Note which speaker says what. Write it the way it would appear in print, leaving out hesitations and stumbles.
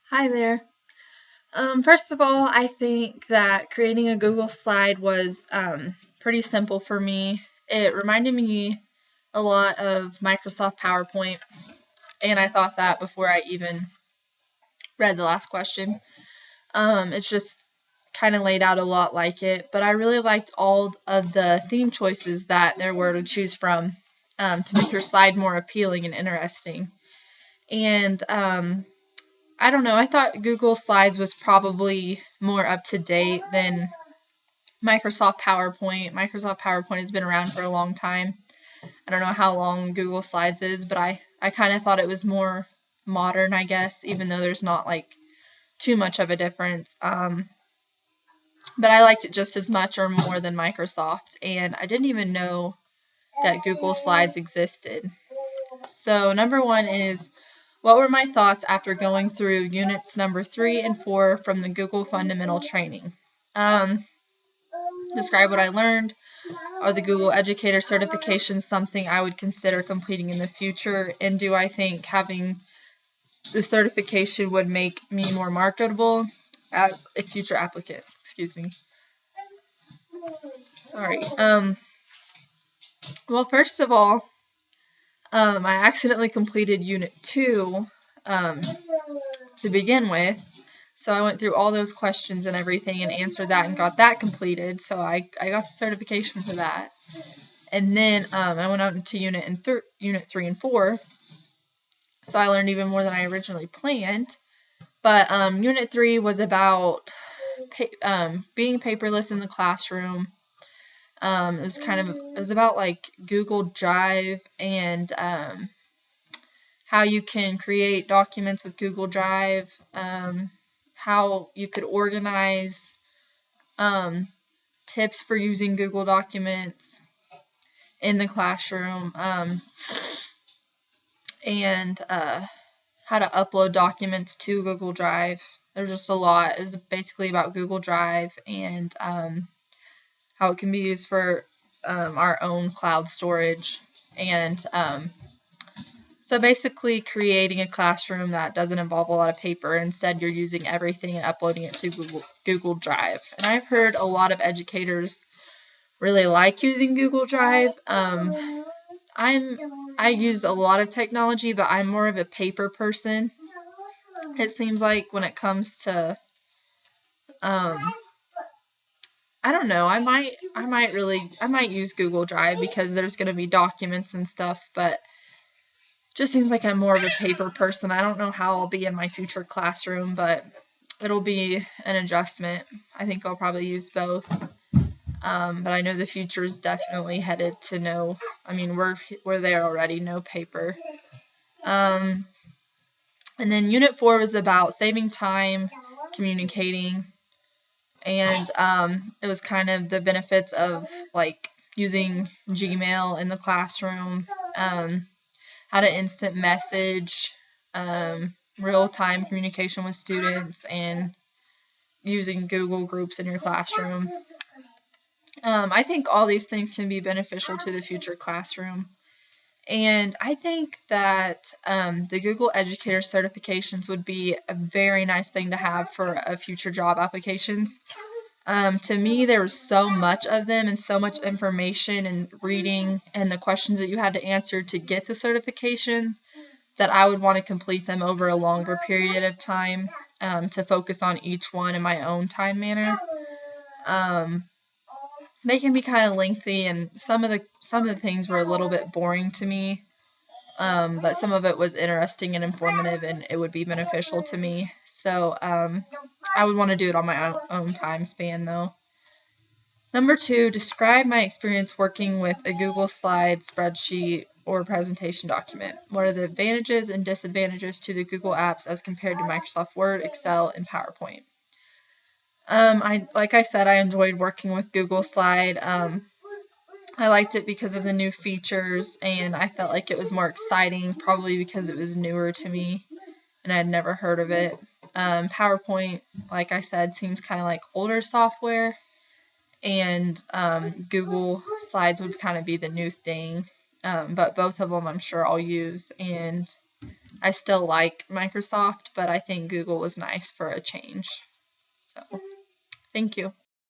Speaker 1: Hi there. First of all, I think that creating a Google slide was pretty simple for me. It reminded me a lot of Microsoft PowerPoint, and I thought that before I even read the last question. It's just kind of laid out a lot like it, but I really liked all of the theme choices that there were to choose from to make your slide more appealing and interesting. And I don't know. I thought Google Slides was probably more up to date than Microsoft PowerPoint. Microsoft PowerPoint has been around for a long time. I don't know how long Google Slides is, but I kind of thought it was more modern, I guess, even though there's not like too much of a difference. But I liked it just as much or more than Microsoft, and I didn't even know that Google Slides existed. So, number one is what were my thoughts after going through units number 3 and 4 from the Google Fundamental Training? Um, Describe what I learned. Are the Google Educator certifications something I would consider completing in the future? And do I think having the certification would make me more marketable as a future applicant? Excuse me. Sorry. Well, first of all, I accidentally completed Unit 2 um, to begin with. So I went through all those questions and everything and answered that and got that completed. So I got the certification for that. And then I went out into Unit 3 and 4. So I learned even more than I originally planned. But Unit 3 was about being paperless in the classroom. It was about like Google Drive and how you can create documents with Google Drive, how you could organize, tips for using Google Documents in the classroom, and how to upload documents to Google Drive. There's just a lot. It was basically about Google Drive and how it can be used for our own cloud storage. And so basically creating a classroom that doesn't involve a lot of paper. Instead, you're using everything and uploading it to Google Drive. And I've heard a lot of educators really like using Google Drive. I use a lot of technology, but I'm more of a paper person. It seems like when it comes to I don't know, I might use Google Drive because there's going to be documents and stuff, but just seems like I'm more of a paper person. I don't know how I'll be in my future classroom, but it'll be an adjustment. I think I'll probably use both. But I know the future is definitely headed to no. I mean, we're there already. No paper. And then Unit 4 was about saving time, communicating, and it was kind of the benefits of like using Gmail in the classroom, how to instant message, real-time communication with students, and using Google Groups in your classroom. I think all these things can be beneficial to the future classroom. And I think that the Google Educator certifications would be a very nice thing to have for a future job applications. To me, there was so much of them and so much information and reading and the questions that you had to answer to get the certification that I would want to complete them over a longer period of time, to focus on each one in my own time manner. Um, they can be kind of lengthy, and some of the things were a little bit boring to me. But some of it was interesting and informative, and it would be beneficial to me. So I would want to do it on my own time span, though. Number 2, describe my experience working with a Google Slide, spreadsheet, or presentation document. What are the advantages and disadvantages to the Google apps as compared to Microsoft Word, Excel, and PowerPoint? Like I said, I enjoyed working with Google Slide. I liked it because of the new features, and I felt like it was more exciting, probably because it was newer to me, and I had never heard of it. PowerPoint, like I said, seems kind of like older software, and Google Slides would kind of be the new thing. But both of them I'm sure I'll use, and I still like Microsoft, but I think Google was nice for a change. So, thank you.